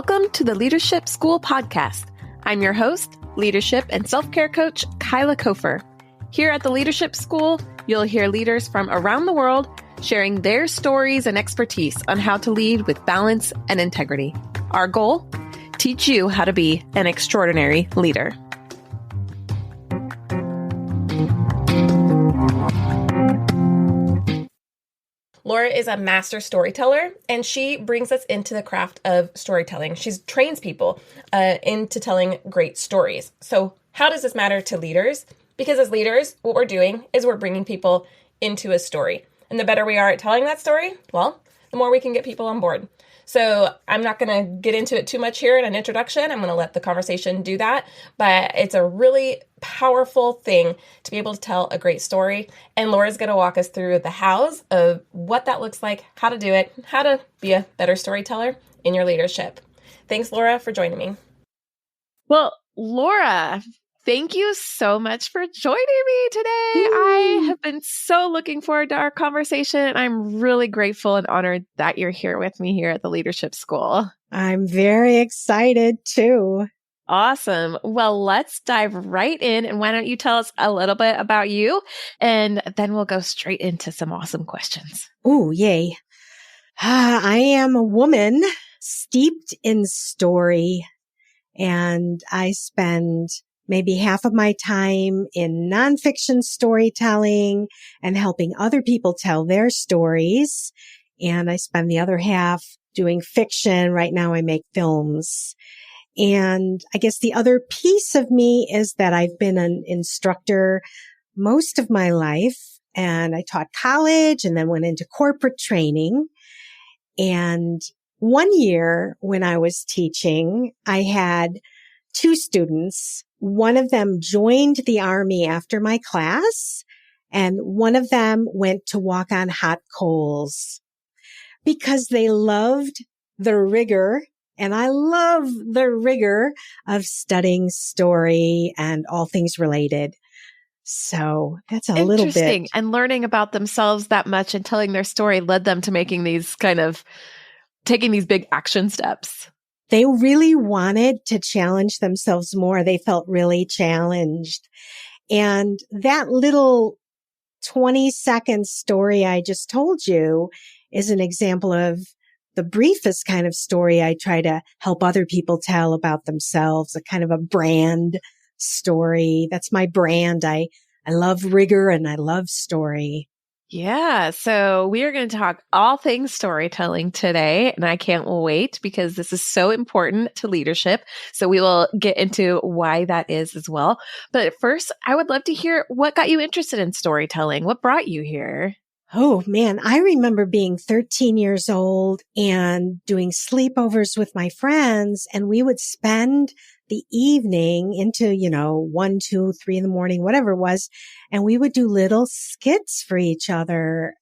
Welcome to the Leadership School podcast. I'm your host, leadership and self-care coach, Kyla Cofer. Here at the Leadership School, you'll hear leaders from around the world sharing their stories and expertise on how to lead with balance and integrity. Our goal? Teach you how to be an extraordinary leader. Laura is a master storyteller, and she brings us into the craft of storytelling. She trains people into telling great stories. So how does this matter to leaders? Because as leaders, what we're doing is we're bringing people into a story. And the better we are at telling that story, well, the more we can get people on board. So I'm not going to get into it too much here in an introduction. I'm going to let the conversation do that. But it's a really powerful thing to be able to tell a great story. And Laura's going to walk us through the hows of what that looks like, how to do it, how to be a better storyteller in your leadership. Thanks, Laura, for joining me. Well, Laura, thank you so much for joining me today. I have been so looking forward to our conversation. I'm really grateful and honored that you're here with me here at the Leadership School. I'm very excited too. Awesome. Well, let's dive right in. And why don't you tell us a little bit about you? And then we'll go straight into some awesome questions. Ooh, yay. I am a woman steeped in story, and I spend maybe half of my time in nonfiction storytelling and helping other people tell their stories. And I spend the other half doing fiction. Right now I make films. And I guess the other piece of me is that I've been an instructor most of my life, and I taught college and then went into corporate training. And one year when I was teaching, I had two students. One of them joined the Army after my class, and one of them went to walk on hot coals because they loved the rigor. And I love the rigor of studying story and all things related. So that's a little bit. Interesting. And learning about themselves that much and telling their story led them to making these taking these big action steps. They really wanted to challenge themselves more. They felt really challenged. And that little 20-second story I just told you is an example of the briefest kind of story I try to help other people tell about themselves, a kind of a brand story. That's my brand. I love rigor and I love story. Yeah. So we are going to talk all things storytelling today, and I can't wait because this is so important to leadership. So we will get into why that is as well. But first, I would love to hear what got you interested in storytelling. What brought you here? Oh man, I remember being 13 years old and doing sleepovers with my friends, and we would spend the evening into, 1, 2, 3 in the morning, whatever it was, and we would do little skits for each other.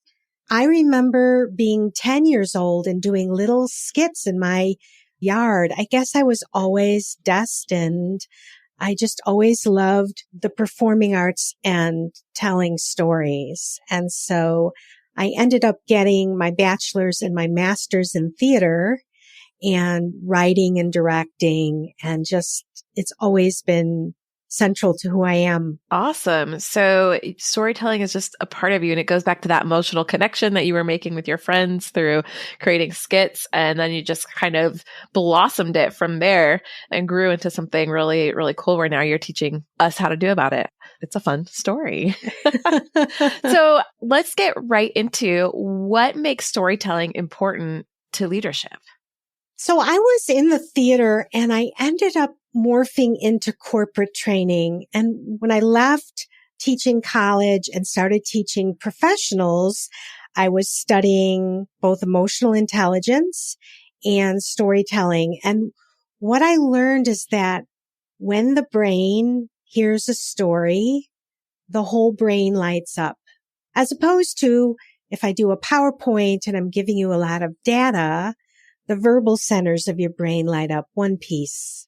I remember being 10 years old and doing little skits in my yard. I guess I was always destined. I just always loved the performing arts and telling stories. And so I ended up getting my bachelor's and my master's in theater and writing and directing. And just, it's always been central to who I am. Awesome. So storytelling is just a part of you, and it goes back to that emotional connection that you were making with your friends through creating skits. And then you just kind of blossomed it from there and grew into something really, really cool where now you're teaching us how to do about it. It's a fun story. So let's get right into what makes storytelling important to leadership. So I was in the theater and I ended up morphing into corporate training. And when I left teaching college and started teaching professionals, I was studying both emotional intelligence and storytelling. And what I learned is that when the brain hears a story, the whole brain lights up. As opposed to if I do a PowerPoint and I'm giving you a lot of data, the verbal centers of your brain light up one piece.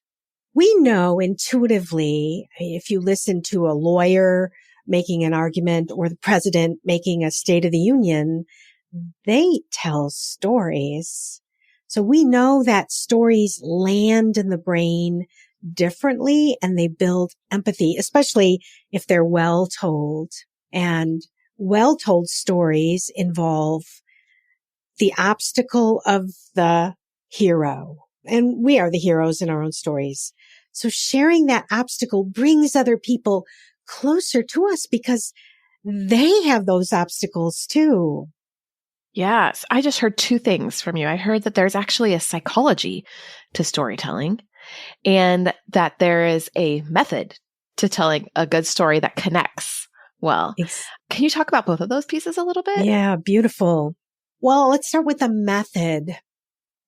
We know intuitively, if you listen to a lawyer making an argument or the president making a State of the Union, they tell stories. So we know that stories land in the brain differently and they build empathy, especially if they're well told. And well told stories involve the obstacle of the hero. And we are the heroes in our own stories. So sharing that obstacle brings other people closer to us because they have those obstacles too. Yes. I just heard two things from you. I heard that there's actually a psychology to storytelling and that there is a method to telling a good story that connects well. Can you talk about both of those pieces a little bit? Yeah, beautiful. Well, let's start with the method.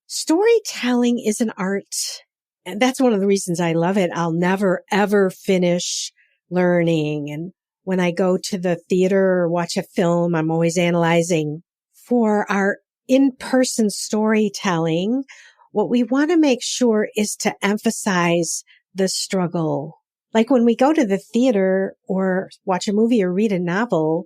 Storytelling is an art. And that's one of the reasons I love it. I'll never, ever finish learning. And when I go to the theater or watch a film, I'm always analyzing. For our in-person storytelling, what we want to make sure is to emphasize the struggle. Like when we go to the theater or watch a movie or read a novel,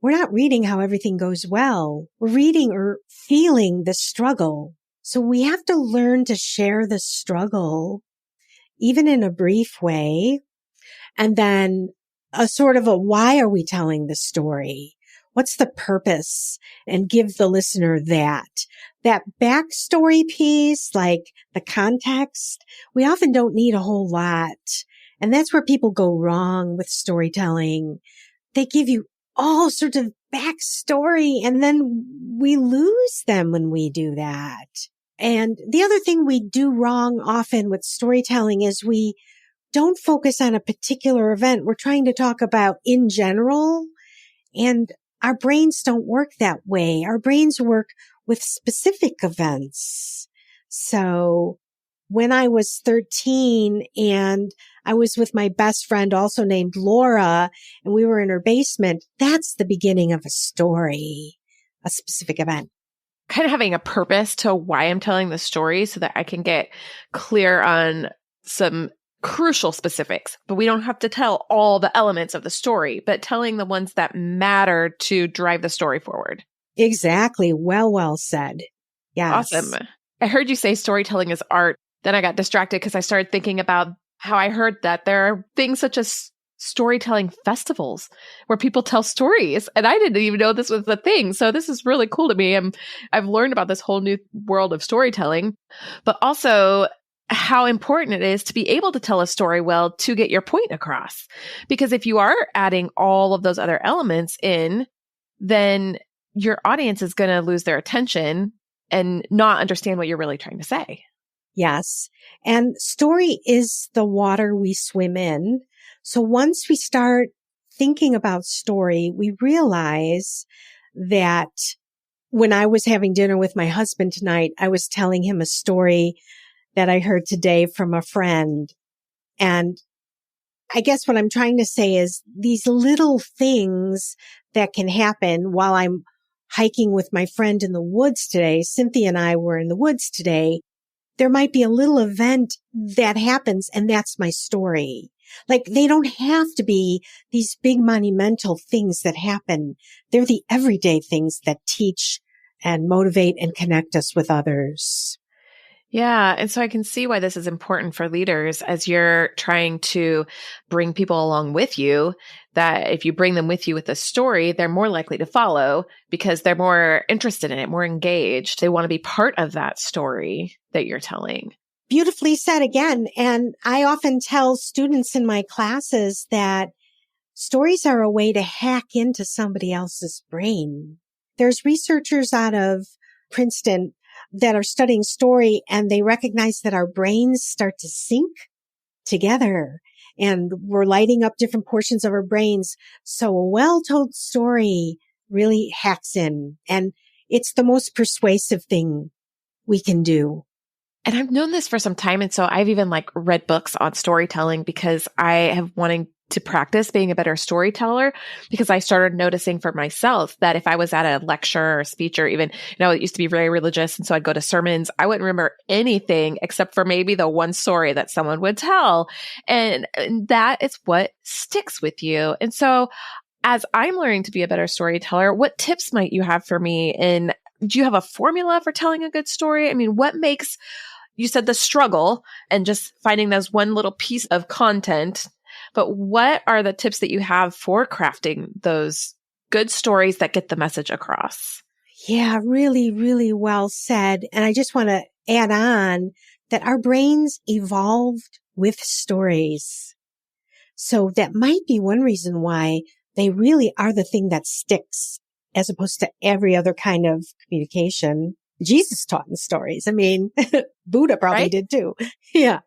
we're not reading how everything goes well. We're reading or feeling the struggle. So we have to learn to share the struggle, even in a brief way. And then a sort of a why are we telling the story? What's the purpose? And give the listener that backstory piece, like the context. We often don't need a whole lot. And that's where people go wrong with storytelling. They give you all sorts of backstory and then we lose them when we do that. And the other thing we do wrong often with storytelling is we don't focus on a particular event. We're trying to talk about in general, and our brains don't work that way. Our brains work with specific events. So when I was 13 and I was with my best friend also named Laura and we were in her basement, that's the beginning of a story, a specific event. Kind of having a purpose to why I'm telling the story so that I can get clear on some crucial specifics, but we don't have to tell all the elements of the story, but telling the ones that matter to drive the story forward. Exactly. Well said. Yes. Awesome. I heard you say storytelling is art. Then I got distracted because I started thinking about how I heard that there are things such as storytelling festivals where people tell stories. And I didn't even know this was a thing. So this is really cool to me. I've learned about this whole new world of storytelling, but also how important it is to be able to tell a story well to get your point across. Because if you are adding all of those other elements in, then your audience is going to lose their attention and not understand what you're really trying to say. Yes. And story is the water we swim in. So once we start thinking about story, we realize that when I was having dinner with my husband tonight, I was telling him a story that I heard today from a friend. And I guess what I'm trying to say is these little things that can happen while I'm hiking with my friend in the woods today. Cynthia and I were in the woods today. There might be a little event that happens and that's my story. Like they don't have to be these big monumental things that happen. They're the everyday things that teach and motivate and connect us with others. Yeah. And so I can see why this is important for leaders as you're trying to bring people along with you, that if you bring them with you with a story, they're more likely to follow because they're more interested in it, more engaged. They want to be part of that story that you're telling. Beautifully said again. And I often tell students in my classes that stories are a way to hack into somebody else's brain. There's researchers out of Princeton that are studying story and they recognize that our brains start to sync together and we're lighting up different portions of our brains. So a well-told story really hacks in and it's the most persuasive thing we can do. And I've known this for some time. And so I've even read books on storytelling because I have wanting to practice being a better storyteller because I started noticing for myself that if I was at a lecture or a speech or even, it used to be very religious. And so I'd go to sermons. I wouldn't remember anything except for maybe the one story that someone would tell. And that is what sticks with you. And so as I'm learning to be a better storyteller, what tips might you have for me in do you have a formula for telling a good story? I mean, what makes, you said the struggle and just finding those one little piece of content, but what are the tips that you have for crafting those good stories that get the message across? Yeah, really, really well said. And I just want to add on that our brains evolved with stories. So that might be one reason why they really are the thing that sticks as opposed to every other kind of communication. Jesus taught in stories. I mean, Buddha probably Right? did too. Yeah.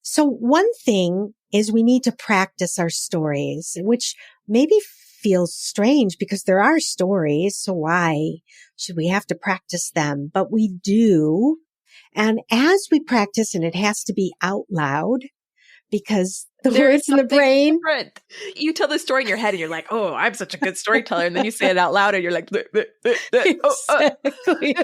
So one thing is we need to practice our stories, which maybe feels strange because there are stories. So why should we have to practice them? But we do. And as we practice, and it has to be out loud because the words in the brain. Different. You tell the story in your head and you're like, oh, I'm such a good storyteller. And then you say it out loud and you're like, Exactly.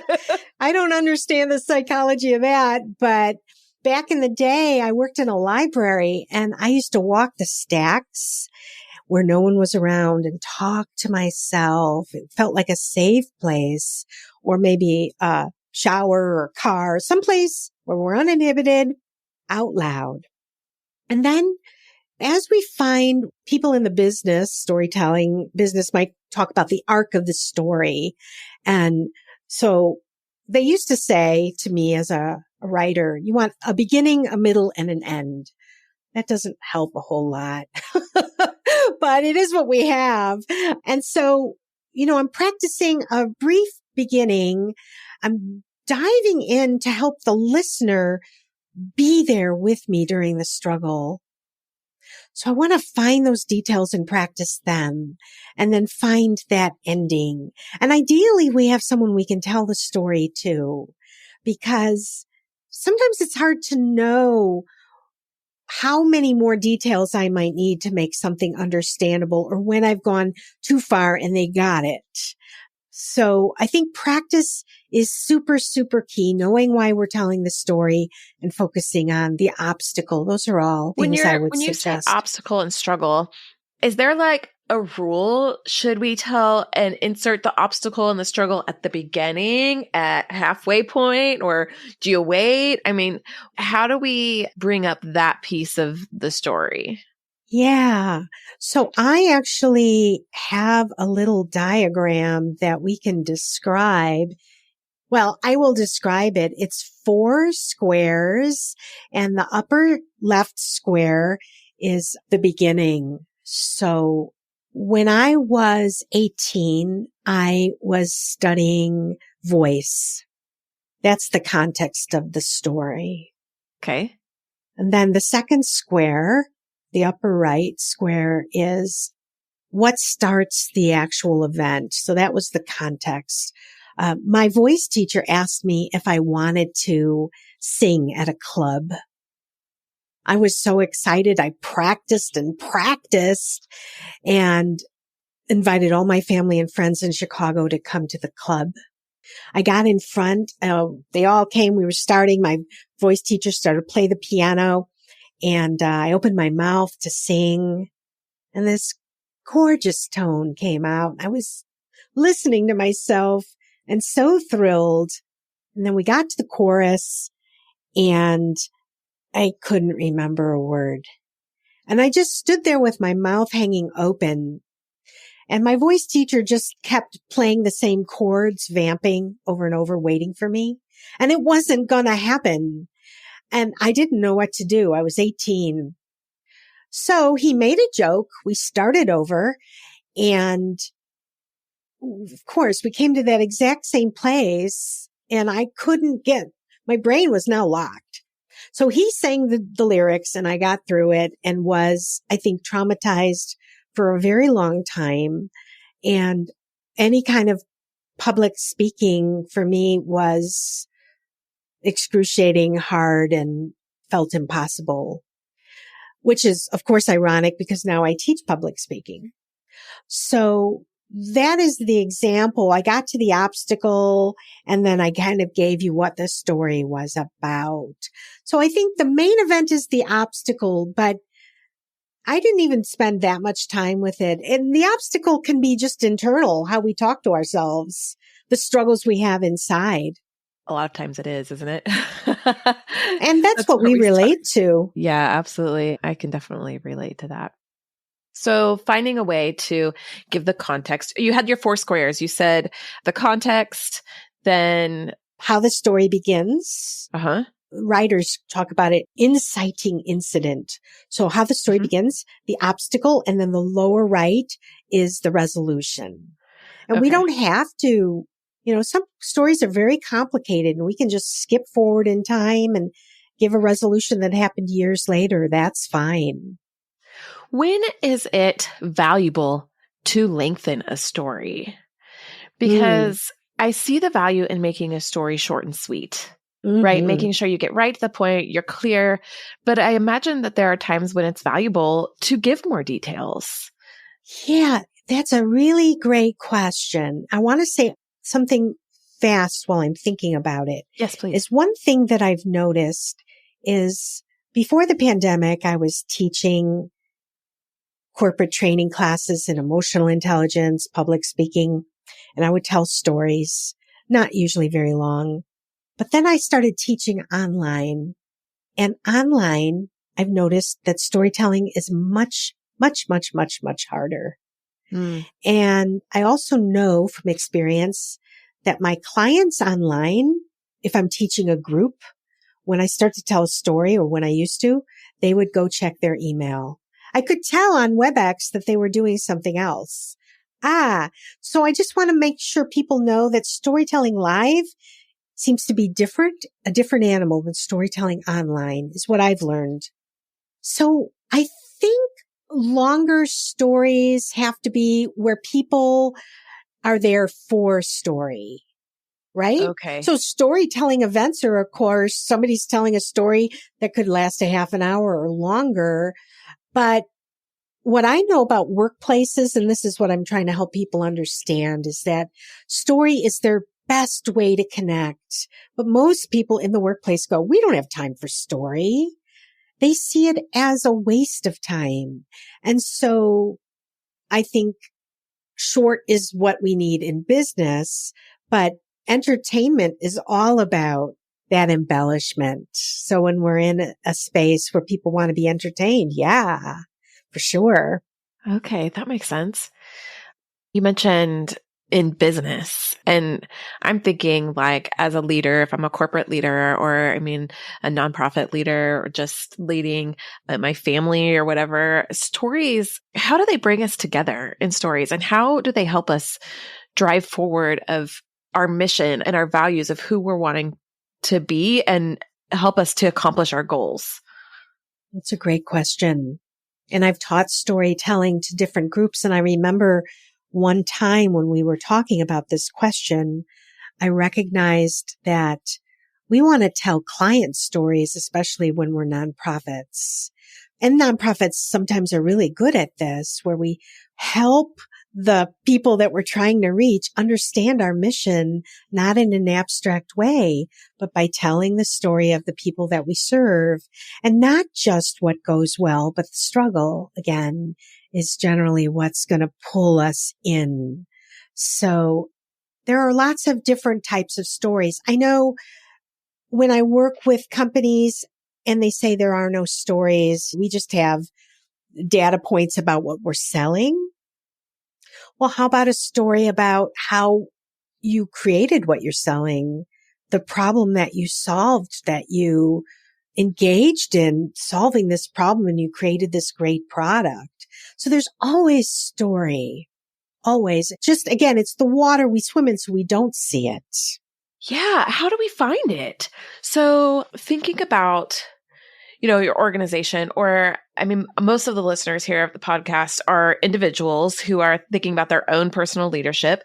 I don't understand the psychology of that, but back in the day, I worked in a library and I used to walk the stacks where no one was around and talk to myself. It felt like a safe place, or maybe a shower or car, someplace where we're uninhibited, out loud. And then as we find people in the business, storytelling business might talk about the arc of the story. And so they used to say to me as a writer, you want a beginning, a middle, and an end. That doesn't help a whole lot, but it is what we have. And so, I'm practicing a brief beginning. I'm diving in to help the listener be there with me during the struggle. So I want to find those details and practice them and then find that ending. And ideally we have someone we can tell the story to, because sometimes it's hard to know how many more details I might need to make something understandable, or when I've gone too far and they got it. So I think practice is super, super key, knowing why we're telling the story and focusing on the obstacle. Those are all things I would suggest. When you say obstacle and struggle, is there like a rule? Should we tell and insert the obstacle and the struggle at the beginning, at halfway point, or do you wait? I mean, how do we bring up that piece of the story? Yeah. So I actually have a little diagram that we can describe. Well, I will describe it. It's 4 squares, and the upper left square is the beginning. So when I was 18, I was studying voice. That's the context of the story. Okay. And then the second square, the upper right square, is what starts the actual event. So that was the context. My voice teacher asked me if I wanted to sing at a club. I was so excited. I practiced and invited all my family and friends in Chicago to come to the club. I got in front. They all came. We were starting. My voice teacher started to play the piano, and I opened my mouth to sing, and this gorgeous tone came out. I was listening to myself and so thrilled. And then we got to the chorus and I couldn't remember a word. And I just stood there with my mouth hanging open. And my voice teacher just kept playing the same chords, vamping over and over, waiting for me. And it wasn't going to happen. And I didn't know what to do. I was 18. So he made a joke. We started over, and of course we came to that exact same place, and I couldn't my brain was now locked. So he sang the lyrics, and I got through it and was, I think, traumatized for a very long time. And any kind of public speaking for me was excruciating, hard, and felt impossible, which is, of course, ironic because now I teach public speaking. So that is the example. I got to the obstacle, and then I kind of gave you what the story was about. So I think the main event is the obstacle, but I didn't even spend that much time with it. And the obstacle can be just internal, how we talk to ourselves. the struggles we have inside. A lot of times it is, isn't it? And that's what we relate to. Yeah, absolutely. I can definitely relate to that. So finding a way to give the context. You had your 4 squares. You said the context, then how the story begins. Uh-huh. Writers talk about it, inciting incident. So how the story begins, the obstacle, and then the lower right is the resolution. And we don't have to, some stories are very complicated and we can just skip forward in time and give a resolution that happened years later. That's fine. When is it valuable to lengthen a story? Because I see the value in making a story short and sweet, right? Making sure you get right to the point, you're clear. But I imagine that there are times when it's valuable to give more details. Yeah, that's a really great question. I want to say something fast while I'm thinking about it. Yes, please. Is one thing that I've noticed is before the pandemic, I was teaching corporate training classes in emotional intelligence, public speaking, and I would tell stories, not usually very long. But then I started teaching online, and online, I've noticed that storytelling is much, much, much, much, much harder. And I also know from experience that my clients online, if I'm teaching a group, when I start to tell a story or when I used to, they would go check their email. I could tell on WebEx that they were doing something else. So I just want to make sure people know that storytelling live seems to be a different animal than storytelling online is what I've learned. So I think longer stories have to be where people are there for story, right? Okay. So storytelling events are, of course, somebody's telling a story that could last a half an hour or longer. But what I know about workplaces, and this is what I'm trying to help people understand, is that story is their best way to connect. But most people in the workplace go, we don't have time for story. They see it as a waste of time. And so I think short is what we need in business, but entertainment is all about that embellishment. So when we're in a space where people want to be entertained, yeah, for sure. Okay, that makes sense. You mentioned in business, and I'm thinking like as a leader, if I'm a corporate leader or a nonprofit leader or just leading my family or whatever, stories, how do they bring us together in stories and how do they help us drive forward of our mission and our values of who we're wanting to be and help us to accomplish our goals? That's a great question. And I've taught storytelling to different groups. And I remember one time when we were talking about this question, I recognized that we want to tell client stories, especially when we're nonprofits. And nonprofits sometimes are really good at this, where we help the people that we're trying to reach understand our mission, not in an abstract way, but by telling the story of the people that we serve, and not just what goes well, but the struggle, again, is generally what's going to pull us in. So there are lots of different types of stories. I know when I work with companies and they say there are no stories, we just have data points about what we're selling. Well, how about a story about how you created what you're selling, the problem that you solved, that you engaged in solving this problem and you created this great product. So there's always story, always. Just again, it's the water we swim in so we don't see it. Yeah. How do we find it? So thinking about your organization, or most of the listeners here of the podcast are individuals who are thinking about their own personal leadership.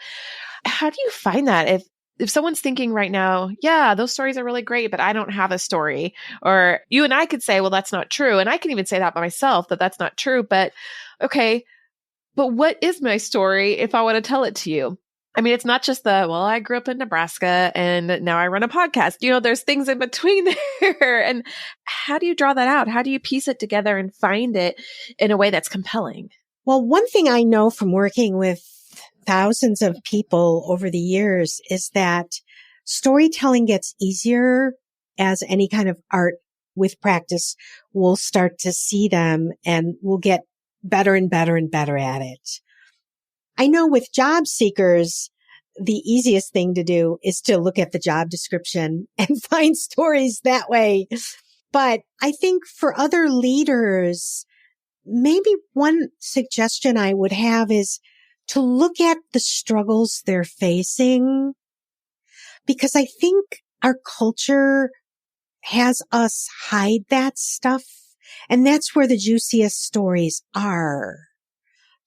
How do you find that? If someone's thinking right now, yeah, those stories are really great, but I don't have a story, or you and I could say, well, that's not true. And I can even say that by myself, that that's not true. But okay, but what is my story if I want to tell it to you? It's not just I grew up in Nebraska and now I run a podcast. There's things in between there. And how do you draw that out? How do you piece it together and find it in a way that's compelling? Well, one thing I know from working with thousands of people over the years is that storytelling gets easier as any kind of art with practice. We'll start to see them and we'll get better and better and better at it. I know with job seekers, the easiest thing to do is to look at the job description and find stories that way. But I think for other leaders, maybe one suggestion I would have is to look at the struggles they're facing, because I think our culture has us hide that stuff, and that's where the juiciest stories are.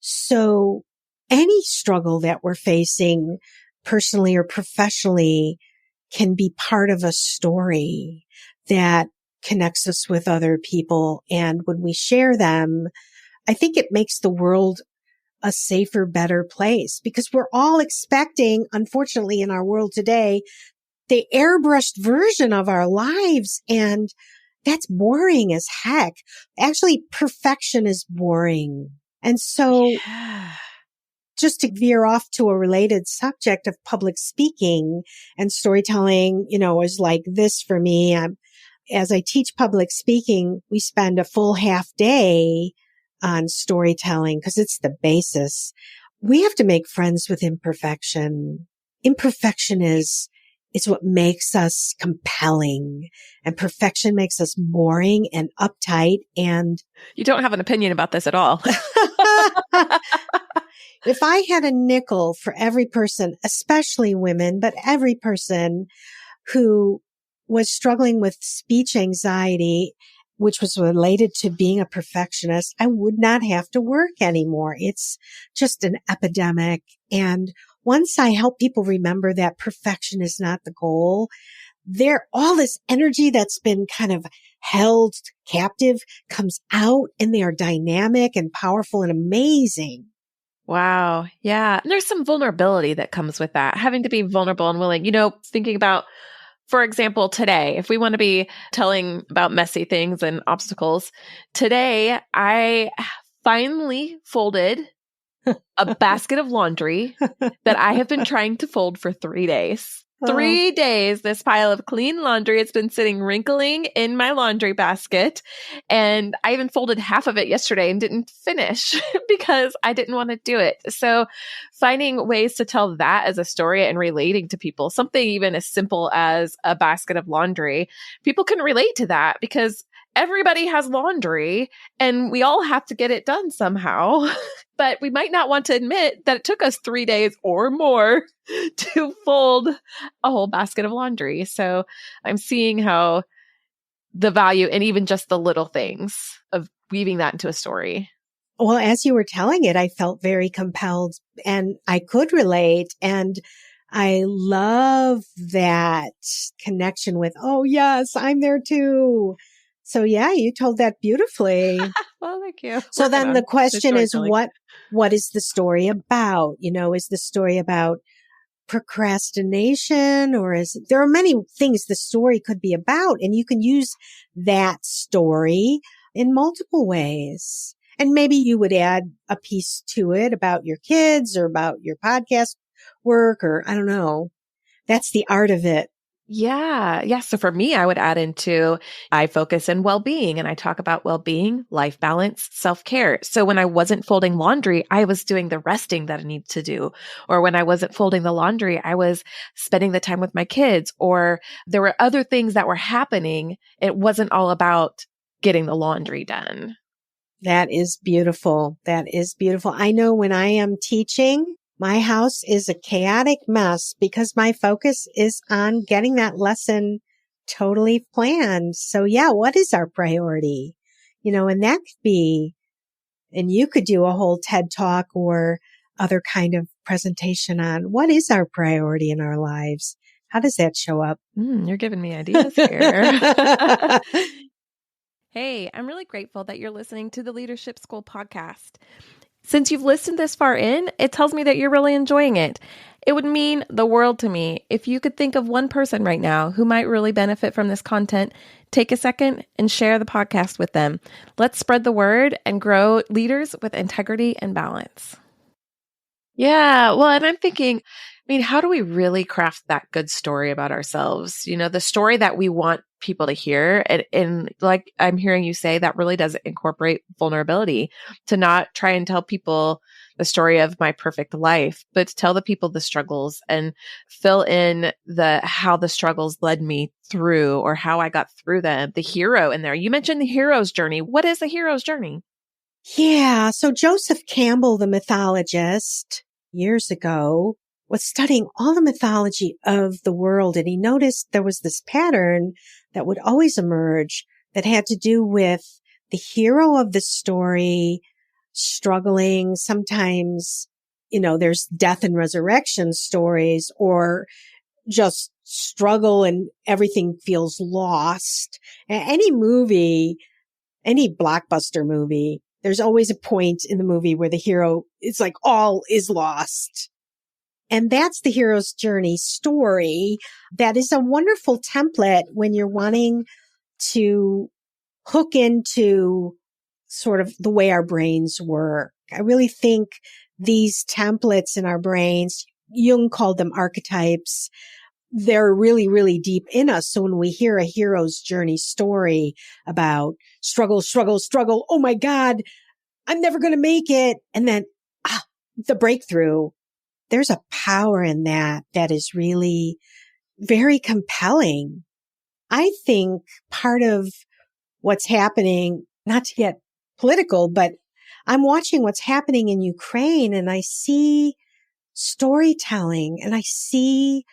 So any struggle that we're facing personally or professionally can be part of a story that connects us with other people. And when we share them, I think it makes the world a safer, better place, because we're all expecting, unfortunately, in our world today, the airbrushed version of our lives. And that's boring as heck. Actually, perfection is boring. And so just to veer off to a related subject of public speaking and storytelling, is like this for me. As I teach public speaking, we spend a full half day on storytelling because it's the basis. We have to make friends with imperfection. Imperfection is what makes us compelling, and perfection makes us boring and uptight. And you don't have an opinion about this at all. If I had a nickel for every person, especially women, but every person who was struggling with speech anxiety, which was related to being a perfectionist, I would not have to work anymore. It's just an epidemic. And once I help people remember that perfection is not the goal, all this energy that's been kind of held captive comes out, and they are dynamic and powerful and amazing. Wow. Yeah. And there's some vulnerability that comes with that, having to be vulnerable and willing, thinking about, for example, today, if we want to be telling about messy things and obstacles, today I finally folded a basket of laundry that I have been trying to fold for 3 days. 3 days, this pile of clean laundry. It's been sitting wrinkling in my laundry basket. And I even folded half of it yesterday and didn't finish because I didn't want to do it. So finding ways to tell that as a story and relating to people, something even as simple as a basket of laundry, people can relate to that because everybody has laundry and we all have to get it done somehow. But we might not want to admit that it took us 3 days or more to fold a whole basket of laundry. So I'm seeing how the value and even just the little things of weaving that into a story. Well, as you were telling it, I felt very compelled and I could relate. And I love that connection with, oh, yes, I'm there too. So yeah, you told that beautifully. Well, thank you. So then the question is, what is the story about? Is the story about procrastination, or there are many things the story could be about, and you can use that story in multiple ways. And maybe you would add a piece to it about your kids or about your podcast work, or I don't know. That's the art of it. Yeah. Yeah. So for me, I would add into, I focus in well-being and I talk about well-being, life balance, self-care. So when I wasn't folding laundry, I was doing the resting that I need to do. Or when I wasn't folding the laundry, I was spending the time with my kids, or there were other things that were happening. It wasn't all about getting the laundry done. That is beautiful. That is beautiful. I know when I am teaching, my house is a chaotic mess because my focus is on getting that lesson totally planned. So yeah, what is our priority? And that could be, and you could do a whole TED Talk or other kind of presentation on what is our priority in our lives? How does that show up? You're giving me ideas here. Hey, I'm really grateful that you're listening to the Leadership School podcast. Since you've listened this far in, it tells me that you're really enjoying it. It would mean the world to me if you could think of one person right now who might really benefit from this content. Take a second and share the podcast with them. Let's spread the word and grow leaders with integrity and balance. Yeah. Well, and I'm thinking, how do we really craft that good story about ourselves? The story that we want people to hear. And like I'm hearing you say, that really does incorporate vulnerability, to not try and tell people the story of my perfect life, but to tell the people the struggles and fill in how the struggles led me through, or how I got through them. The hero in there. You mentioned the hero's journey. What is the hero's journey? Yeah. So Joseph Campbell, the mythologist, years ago, was studying all the mythology of the world. And he noticed there was this pattern that would always emerge that had to do with the hero of the story struggling. Sometimes, there's death and resurrection stories, or just struggle and everything feels lost. Any movie, any blockbuster movie, there's always a point in the movie where the hero, it's like all is lost. And that's the hero's journey story. That is a wonderful template when you're wanting to hook into sort of the way our brains work. I really think these templates in our brains, Jung called them archetypes, they're really, really deep in us. So when we hear a hero's journey story about struggle, struggle, struggle, oh my God, I'm never going to make it. And then the breakthrough, there's a power in that is really very compelling. I think part of what's happening, not to get political, but I'm watching what's happening in Ukraine, and I see storytelling, and I see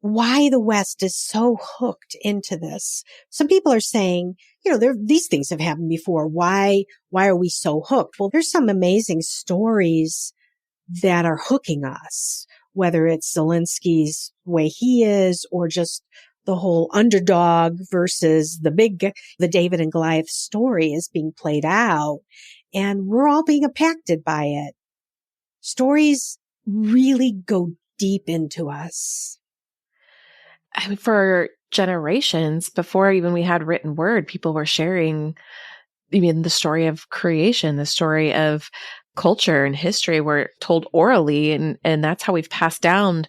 why the West is so hooked into this. Some people are saying, these things have happened before. Why are we so hooked? Well, there's some amazing stories that are hooking us, whether it's Zelensky's way he is, or just the whole underdog versus the David and Goliath story is being played out. And we're all being impacted by it. Stories really go deep into us. For generations, before even we had written word, people were sharing even the story of creation, the story of culture and history were told orally. And that's how we've passed down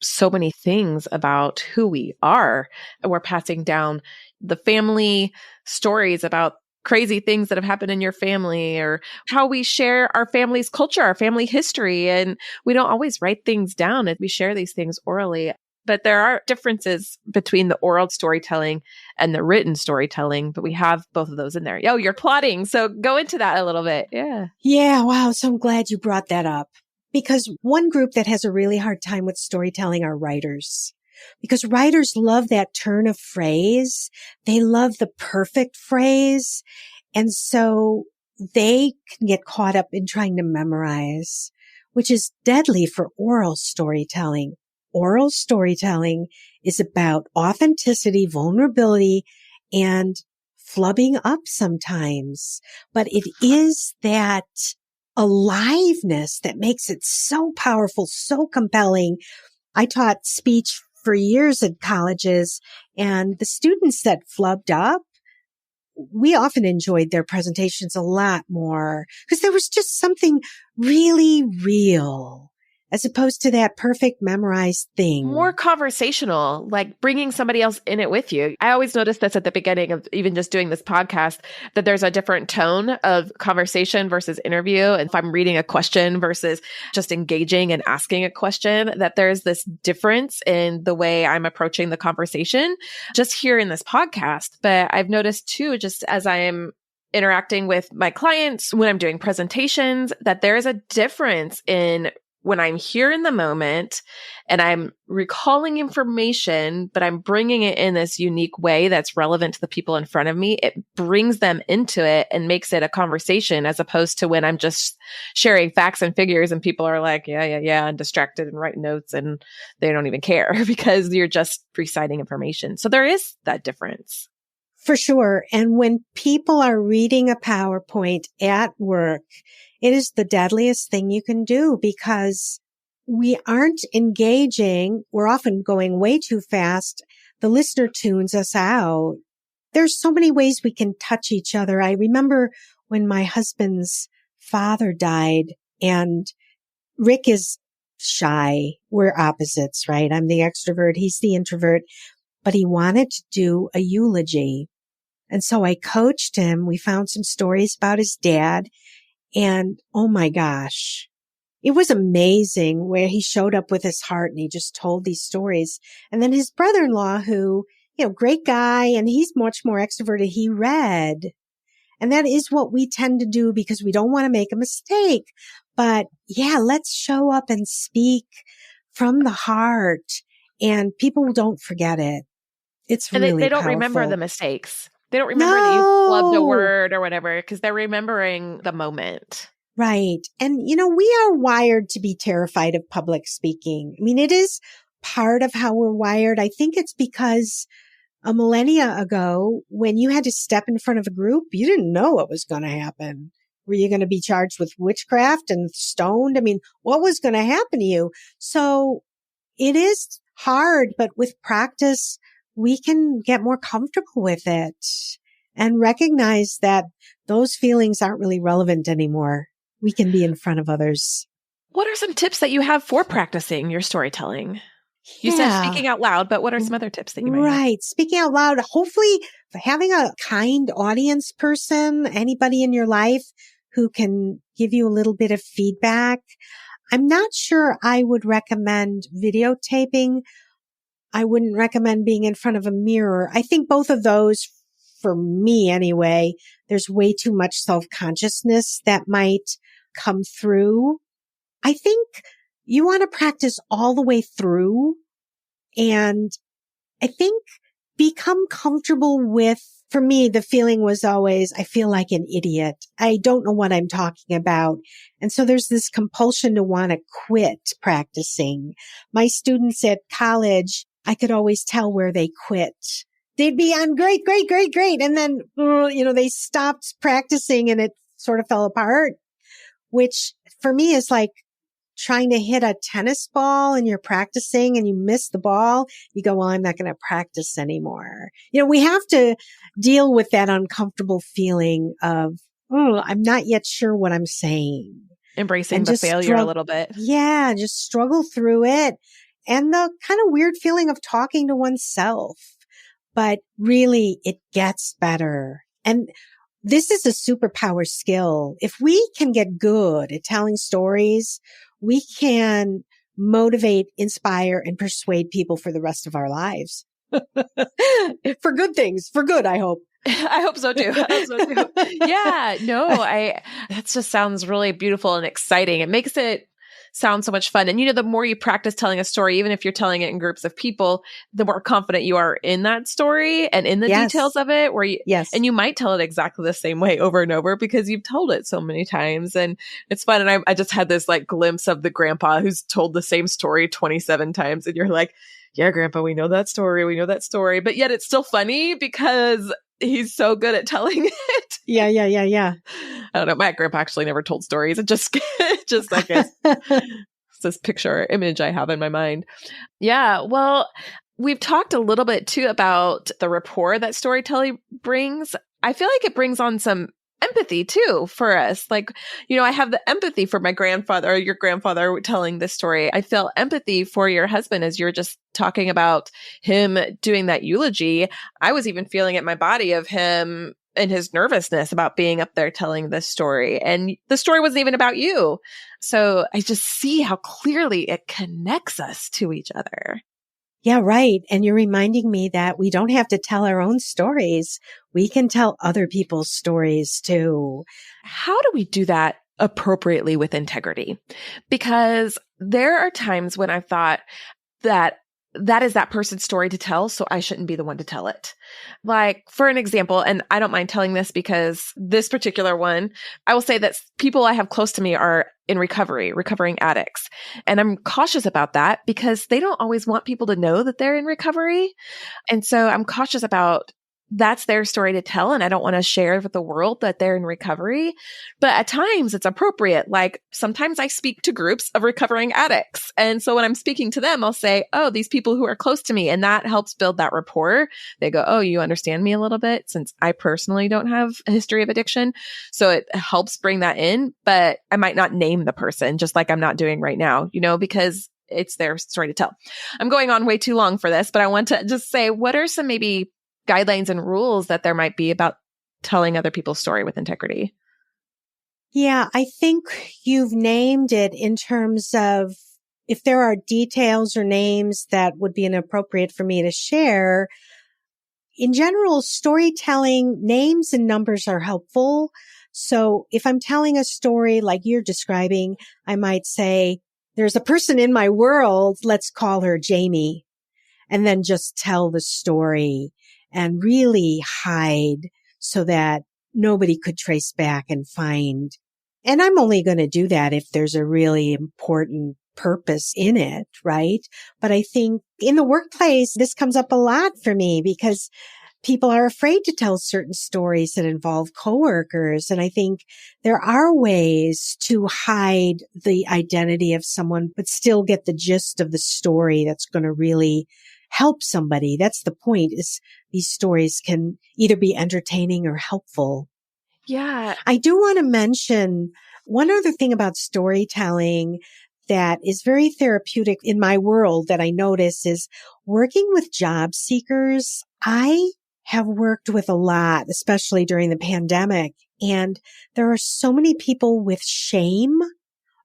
so many things about who we are. And we're passing down the family stories about crazy things that have happened in your family, or how we share our family's culture, our family history. And we don't always write things down, and we share these things orally. But there are differences between the oral storytelling and the written storytelling, but we have both of those in there. Oh, you're plotting. So go into that a little bit. Yeah. Yeah. Wow. So I'm glad you brought that up, because one group that has a really hard time with storytelling are writers, because writers love that turn of phrase. They love the perfect phrase. And so they can get caught up in trying to memorize, which is deadly for oral storytelling. Oral storytelling is about authenticity, vulnerability, and flubbing up sometimes. But it is that aliveness that makes it so powerful, so compelling. I taught speech for years at colleges, and the students that flubbed up, we often enjoyed their presentations a lot more because there was just something really real, as opposed to that perfect memorized thing. More conversational, like bringing somebody else in it with you. I always notice this at the beginning of even just doing this podcast, that there's a different tone of conversation versus interview. And if I'm reading a question versus just engaging and asking a question, that there's this difference in the way I'm approaching the conversation just here in this podcast. But I've noticed too, just as I am interacting with my clients, when I'm doing presentations, that there is a difference in when I'm here in the moment and I'm recalling information, but I'm bringing it in this unique way that's relevant to the people in front of me. It brings them into it and makes it a conversation, as opposed to when I'm just sharing facts and figures and people are like, yeah, and distracted and writing notes and they don't even care because you're just reciting information. So there is that difference. For sure. And when people are reading a PowerPoint at work, it is the deadliest thing you can do, because we aren't engaging. We're often going way too fast. The listener tunes us out. There's so many ways we can touch each other. I remember when my husband's father died, and Rick is shy. We're opposites, right? I'm the extrovert. He's the introvert, but he wanted to do a eulogy. And so I coached him. We found some stories about his dad, and oh my gosh, it was amazing where he showed up with his heart and he just told these stories. And then his brother-in-law, who, great guy, and he's much more extroverted, he read. And that is what we tend to do because we don't want to make a mistake. But yeah, let's show up and speak from the heart, and people don't forget it. It's and really they don't powerful. remember the mistakes. They don't remember that you flubbed a word or whatever because they're remembering the moment. Right. And, we are wired to be terrified of public speaking. I mean, it is part of how we're wired. I think it's because a millennia ago, when you had to step in front of a group, you didn't know what was going to happen. Were you going to be charged with witchcraft and stoned? I mean, what was going to happen to you? So it is hard, but with practice, we can get more comfortable with it and recognize that those feelings aren't really relevant anymore. We can be in front of others. What are some tips that you have for practicing your storytelling? You said speaking out loud, but what are some other tips that you might have? Right. Speaking out loud, hopefully having a kind audience person, anybody in your life who can give you a little bit of feedback. I'm not sure I would recommend videotaping. I wouldn't recommend being in front of a mirror. I think both of those, for me anyway, there's way too much self-consciousness that might come through. I think you want to practice all the way through. And I think become comfortable with, for me, the feeling was always, I feel like an idiot. I don't know what I'm talking about. And so there's this compulsion to want to quit practicing. My students at college, I could always tell where they quit. They'd be on great. And then, they stopped practicing and it sort of fell apart, which for me is like trying to hit a tennis ball and you're practicing and you miss the ball. You go, well, I'm not going to practice anymore. We have to deal with that uncomfortable feeling of, I'm not yet sure what I'm saying. Embracing the failure a little bit. Yeah, just struggle through it. And the kind of weird feeling of talking to oneself. But really, it gets better. And this is a superpower skill. If we can get good at telling stories, we can motivate, inspire, and persuade people for the rest of our lives. For good things. For good, I hope. I hope so too. Yeah, no, that just sounds really beautiful and exciting. It makes it sound so much fun. And the more you practice telling a story, even if you're telling it in groups of people, the more confident you are in that story and in the details of it, and you might tell it exactly the same way over and over because you've told it so many times. And it's fun. And I just had this glimpse of the grandpa who's told the same story 27 times. And you're like, yeah, grandpa, we know that story. But yet it's still funny because he's so good at telling it. Yeah. I don't know. My grandpa actually never told stories. It just like it's this picture image I have in my mind. Yeah. Well, we've talked a little bit too about the rapport that storytelling brings. I feel like it brings on some empathy too for us. I have the empathy for my grandfather or your grandfather telling this story. I feel empathy for your husband as you're just talking about him doing that eulogy. I was even feeling it in my body of him and his nervousness about being up there telling this story. And the story wasn't even about you. So I just see how clearly it connects us to each other. Yeah, right. And you're reminding me that we don't have to tell our own stories. We can tell other people's stories too. How do we do that appropriately with integrity? Because there are times when I thought that is that person's story to tell, so I shouldn't be the one to tell it. For an example, and I don't mind telling this because this particular one, I will say that people I have close to me are in recovering addicts. And I'm cautious about that because they don't always want people to know that they're in recovery. And so I'm cautious about that's their story to tell. And I don't want to share with the world that they're in recovery. But at times it's appropriate. Like sometimes I speak to groups of recovering addicts. And so when I'm speaking to them, I'll say, oh, these people who are close to me. And that helps build that rapport. They go, oh, you understand me a little bit, since I personally don't have a history of addiction. So it helps bring that in. But I might not name the person, just like I'm not doing right now, because it's their story to tell. I'm going on way too long for this, but I want to just say, what are some maybe guidelines and rules that there might be about telling other people's story with integrity? Yeah, I think you've named it in terms of if there are details or names that would be inappropriate for me to share. In general, storytelling, names and numbers are helpful. So if I'm telling a story like you're describing, I might say, there's a person in my world, let's call her Jamie, and then just tell the story and really hide so that nobody could trace back and find. And I'm only going to do that if there's a really important purpose in it, right? But I think in the workplace, this comes up a lot for me because people are afraid to tell certain stories that involve coworkers. And I think there are ways to hide the identity of someone, but still get the gist of the story that's going to really help somebody. That's the point, is these stories can either be entertaining or helpful. Yeah. I do want to mention one other thing about storytelling that is very therapeutic in my world that I notice is working with job seekers. I have worked with a lot, especially during the pandemic, and there are so many people with shame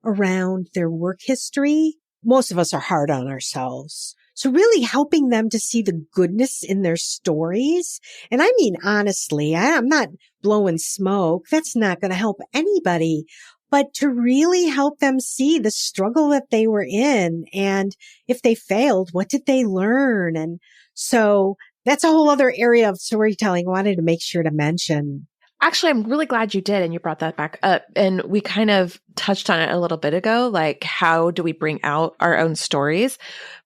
around their work history. Most of us are hard on ourselves. So really helping them to see the goodness in their stories. And I mean, honestly, I'm not blowing smoke. That's not going to help anybody. But to really help them see the struggle that they were in. And if they failed, what did they learn? And so that's a whole other area of storytelling I wanted to make sure to mention. Actually, I'm really glad you did. And you brought that back up. And we kind of touched on it a little bit ago. Like, how do we bring out our own stories?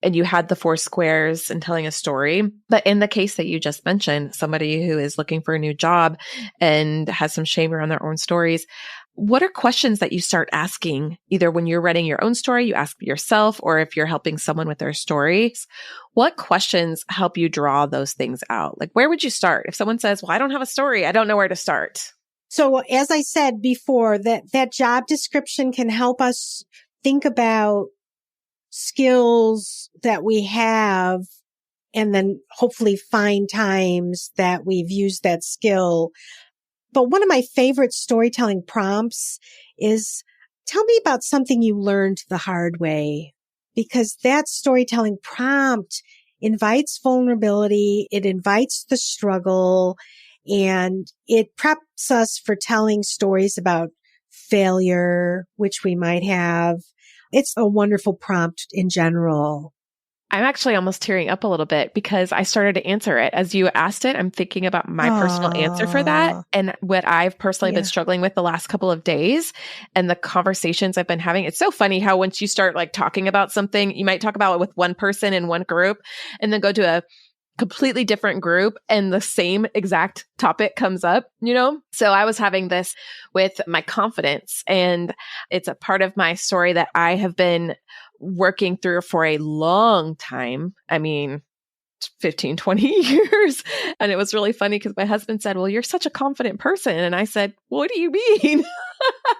And you had the 4 squares and telling a story. But in the case that you just mentioned, somebody who is looking for a new job and has some shame around their own stories, what are questions that you start asking either when you're writing your own story, you ask yourself, or if you're helping someone with their stories? What questions help you draw those things out? Like, where would you start? If someone says, well, I don't have a story, I don't know where to start. So as I said before, that job description can help us think about skills that we have and then hopefully find times that we've used that skill. But one of my favorite storytelling prompts is, tell me about something you learned the hard way, because that storytelling prompt invites vulnerability. It invites the struggle, and it preps us for telling stories about failure, which we might have. It's a wonderful prompt in general. I'm actually almost tearing up a little bit because I started to answer it. As you asked it, I'm thinking about my personal answer for that and what I've personally been struggling with the last couple of days and the conversations I've been having. It's so funny how once you start like talking about something, you might talk about it with one person in one group and then go to a completely different group and the same exact topic comes up, So I was having this with my confidence, and it's a part of my story that I have been working through for a long time. I mean, 15, 20 years. And it was really funny because my husband said, well, you're such a confident person. And I said, what do you mean?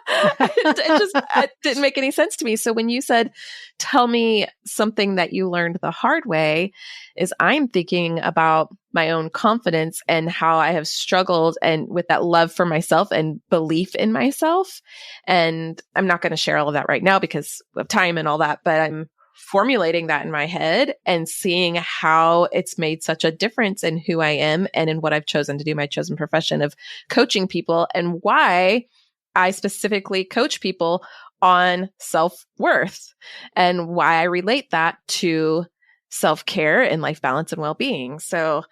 It didn't make any sense to me. So when you said, tell me something that you learned the hard way, is I'm thinking about my own confidence and how I have struggled and with that love for myself and belief in myself. And I'm not going to share all of that right now because of time and all that, but I'm formulating that in my head and seeing how it's made such a difference in who I am and in what I've chosen to do, my chosen profession of coaching people, and why I specifically coach people on self-worth and why I relate that to self-care and life balance and well-being. So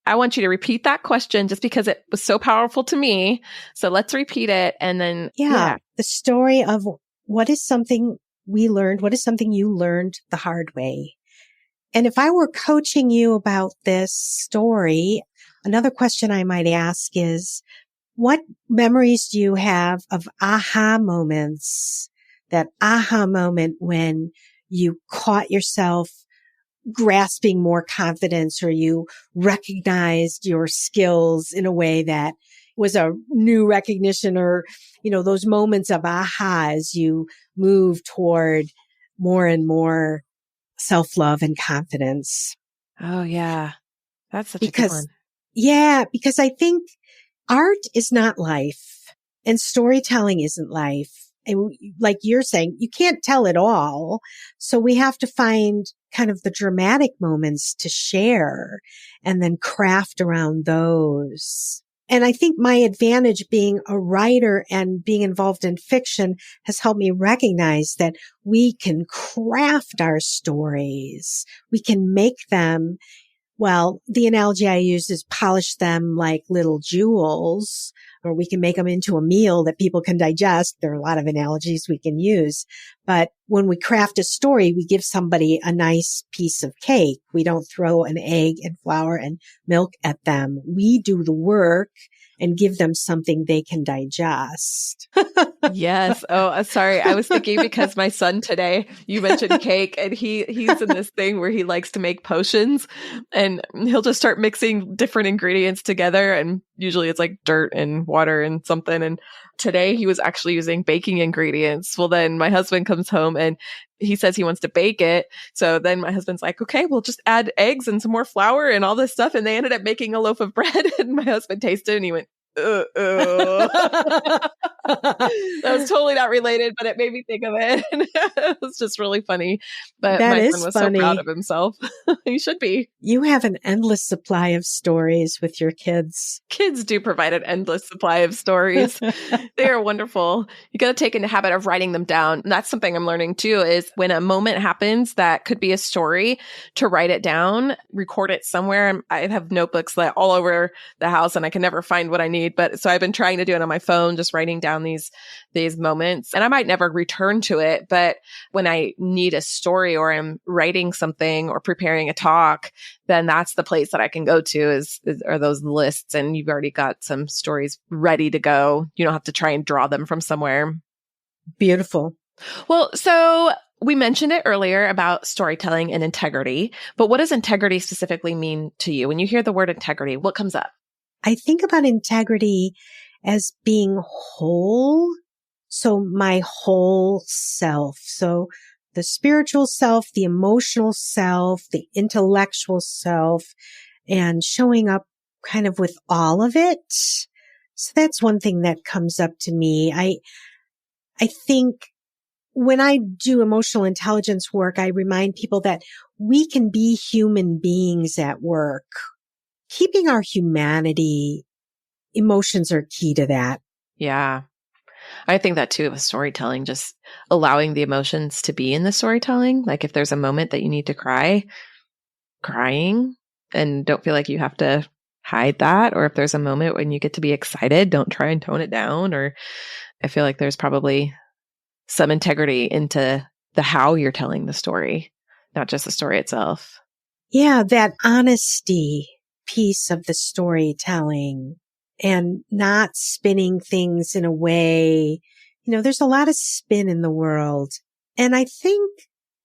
I want you to repeat that question just because it was so powerful to me. So let's repeat it. And then, the story of what is something we learned, what is something you learned the hard way? And if I were coaching you about this story, another question I might ask is, what memories do you have of aha moments? That aha moment when you caught yourself grasping more confidence, or you recognized your skills in a way that was a new recognition, or, those moments of aha as you move toward more and more self-love and confidence. Oh, yeah. That's such a good one. Because I think art is not life and storytelling isn't life. And like you're saying, you can't tell it all. So we have to find kind of the dramatic moments to share and then craft around those. And I think my advantage being a writer and being involved in fiction has helped me recognize that we can craft our stories. We can make them, well, the analogy I use is polish them like little jewels, or we can make them into a meal that people can digest. There are a lot of analogies we can use. But when we craft a story, we give somebody a nice piece of cake. We don't throw an egg and flour and milk at them. We do the work and give them something they can digest. Yes. Oh, sorry. I was thinking because my son today, you mentioned cake, and he's in this thing where he likes to make potions, and he'll just start mixing different ingredients together. And usually it's like dirt and water and something. And today he was actually using baking ingredients. Well, then my husband comes home and he says he wants to bake it. So then my husband's like, okay, we'll just add eggs and some more flour and all this stuff. And they ended up making a loaf of bread, and my husband tasted it and he went, that was totally not related, but it made me think of it. It was just really funny. But that my son was funny. So proud of himself. He should be. You have an endless supply of stories with your kids. Kids do provide an endless supply of stories. They are wonderful. You got to take in the habit of writing them down. And that's something I'm learning too, is when a moment happens that could be a story, to write it down, record it somewhere. I have notebooks that all over the house and I can never find what I need. But so I've been trying to do it on my phone, just writing down these moments, and I might never return to it. But when I need a story, or I'm writing something or preparing a talk, then that's the place that I can go to are those lists. And you've already got some stories ready to go. You don't have to try and draw them from somewhere. Beautiful. Well, so we mentioned it earlier about storytelling and integrity, but what does integrity specifically mean to you? When you hear the word integrity, what comes up? I think about integrity as being whole. So my whole self. So the spiritual self, the emotional self, the intellectual self, and showing up kind of with all of it. So that's one thing that comes up to me. I think when I do emotional intelligence work, I remind people that we can be human beings at work. Keeping our humanity, emotions are key to that. Yeah. I think that too, with storytelling, just allowing the emotions to be in the storytelling. Like if there's a moment that you need to cry, crying, and don't feel like you have to hide that. Or if there's a moment when you get to be excited, don't try and tone it down. Or I feel like there's probably some integrity into the how you're telling the story, not just the story itself. Yeah, that honesty piece of the storytelling, and not spinning things in a way, there's a lot of spin in the world. And I think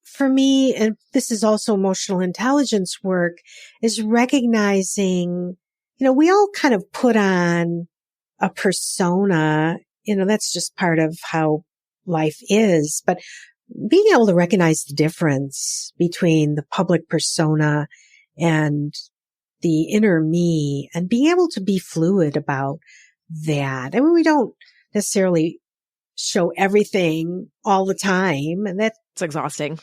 for me, and this is also emotional intelligence work, is recognizing, we all kind of put on a persona, that's just part of how life is, but being able to recognize the difference between the public persona and the inner me, and being able to be fluid about that. I mean, we don't necessarily show everything all the time, and that's exhausting.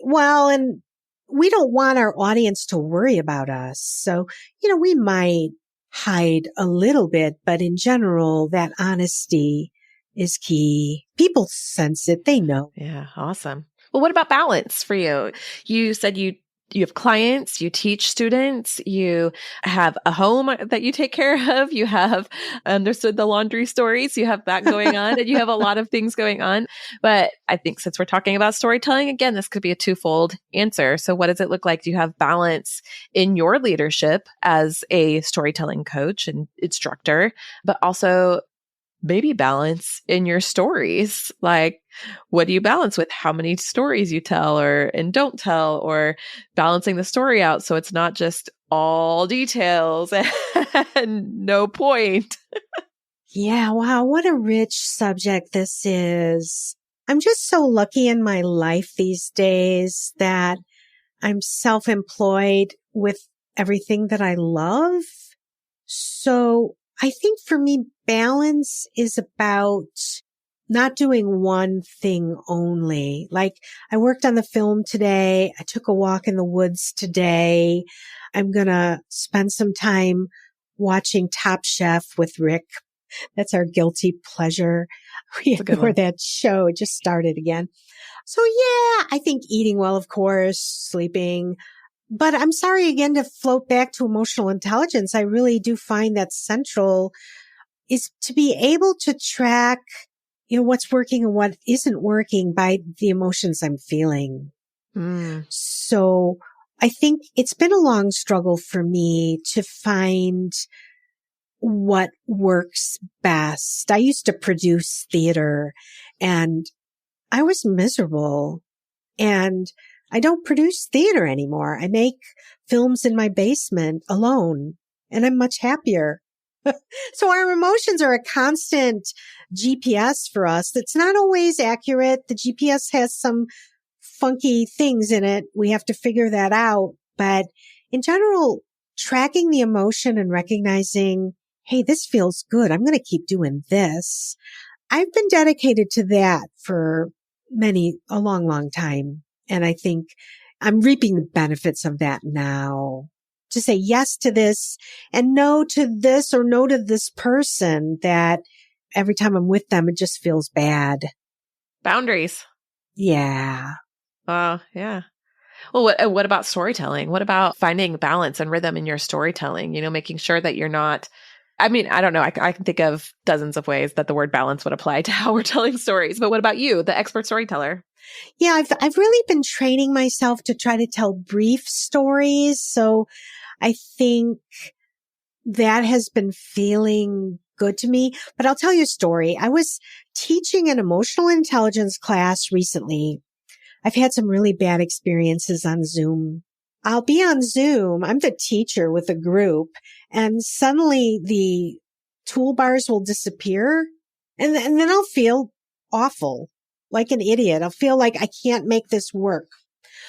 Well, and we don't want our audience to worry about us. So, we might hide a little bit, but in general, that honesty is key. People sense it. They know. Yeah. Awesome. Well, what about balance for you? You said you you have clients, you teach students, you have a home that you take care of, you have understood the laundry stories, you have that going on, and you have a lot of things going on. But I think since we're talking about storytelling, again, this could be a twofold answer. So what does it look like? Do you have balance in your leadership as a storytelling coach and instructor, but also maybe balance in your stories? Like, what do you balance with how many stories you tell and don't tell, or balancing the story out so it's not just all details and no point? Yeah, wow, what a rich subject this is. I'm just so lucky in my life these days that I'm self-employed with everything that I love. So I think for me, balance is about not doing one thing only. Like, I worked on the film today. I took a walk in the woods today. I'm going to spend some time watching Top Chef with Rick. That's our guilty pleasure. We adore that show. It just started again. So yeah, I think eating well, of course, sleeping. But I'm sorry again to float back to emotional intelligence. I really do find that central is to be able to track, what's working and what isn't working by the emotions I'm feeling. So I think it's been a long struggle for me to find what works best. I used to produce theater and I was miserable, and I don't produce theater anymore. I make films in my basement alone, and I'm much happier. So our emotions are a constant GPS for us. That's not always accurate. The GPS has some funky things in it. We have to figure that out. But in general, tracking the emotion and recognizing, hey, this feels good. I'm going to keep doing this. I've been dedicated to that for a long time. And I think I'm reaping the benefits of that now. To say yes to this and no to this, or no to this person that every time I'm with them, it just feels bad. Boundaries. Yeah. Yeah. Well, what about storytelling? What about finding balance and rhythm in your storytelling? Making sure that you're not, I don't know. I can think of dozens of ways that the word balance would apply to how we're telling stories. But what about you, the expert storyteller? Yeah, I've really been training myself to try to tell brief stories. So I think that has been feeling good to me. But I'll tell you a story. I was teaching an emotional intelligence class recently. I've had some really bad experiences on Zoom. I'll be on Zoom. I'm the teacher with a group, and suddenly the toolbars will disappear. And then I'll feel awful, like an idiot. I'll feel like I can't make this work.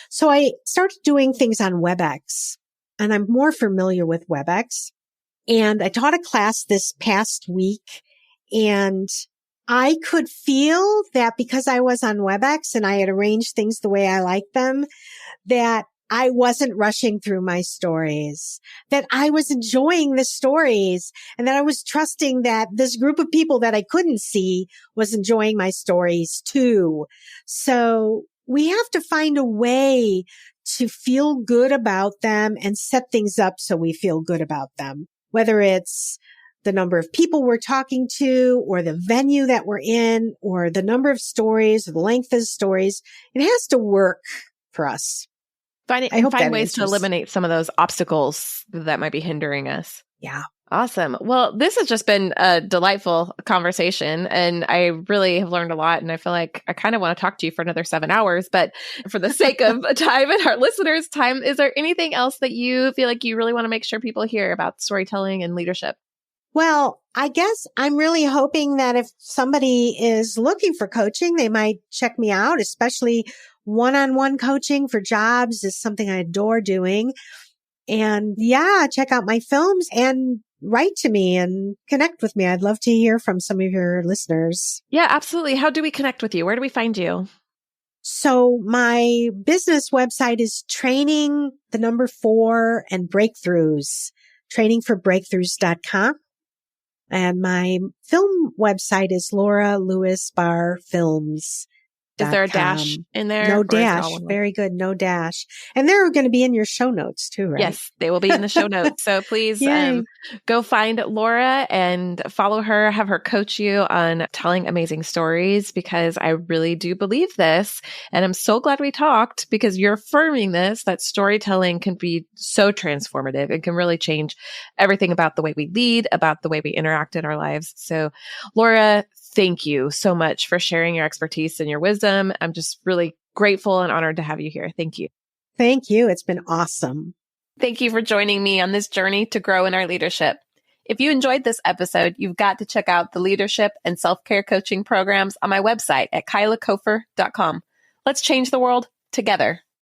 So I started doing things on WebEx, and I'm more familiar with WebEx. And I taught a class this past week, and I could feel that because I was on WebEx and I had arranged things the way I like them, that I wasn't rushing through my stories, that I was enjoying the stories, and that I was trusting that this group of people that I couldn't see was enjoying my stories too. So we have to find a way to feel good about them and set things up so we feel good about them, whether it's the number of people we're talking to, or the venue that we're in, or the number of stories, or the length of stories. It has to work for us. Find ways to eliminate some of those obstacles that might be hindering us. Yeah. Awesome. Well, this has just been a delightful conversation, and I really have learned a lot, and I feel like I kind of want to talk to you for another 7 hours, but for the sake of time and our listeners' time, is there anything else that you feel like you really want to make sure people hear about storytelling and leadership? Well, I guess I'm really hoping that if somebody is looking for coaching, they might check me out, especially one-on-one coaching for jobs is something I adore doing. And yeah, check out my films and write to me and connect with me. I'd love to hear from some of your listeners. Yeah, absolutely. How do we connect with you? Where do we find you? So my business website is training, 4 and breakthroughs, trainingforbreakthroughs.com. And my film website is Laura Lewis-Barr Films. Is there a dash in there? No or is it dash. all one word? Very good. No dash. And they're going to be in your show notes too, right? Yes, they will be in the show notes. So please Yay. go find Laura and follow her, have her coach you on telling amazing stories, because I really do believe this. And I'm so glad we talked, because you're affirming this, that storytelling can be so transformative. It can really change everything about the way we lead, about the way we interact in our lives. So Laura, thank you so much for sharing your expertise and your wisdom. I'm just really grateful and honored to have you here. Thank you. Thank you. It's been awesome. Thank you for joining me on this journey to grow in our leadership. If you enjoyed this episode, you've got to check out the leadership and self-care coaching programs on my website at kylacofer.com. Let's change the world together.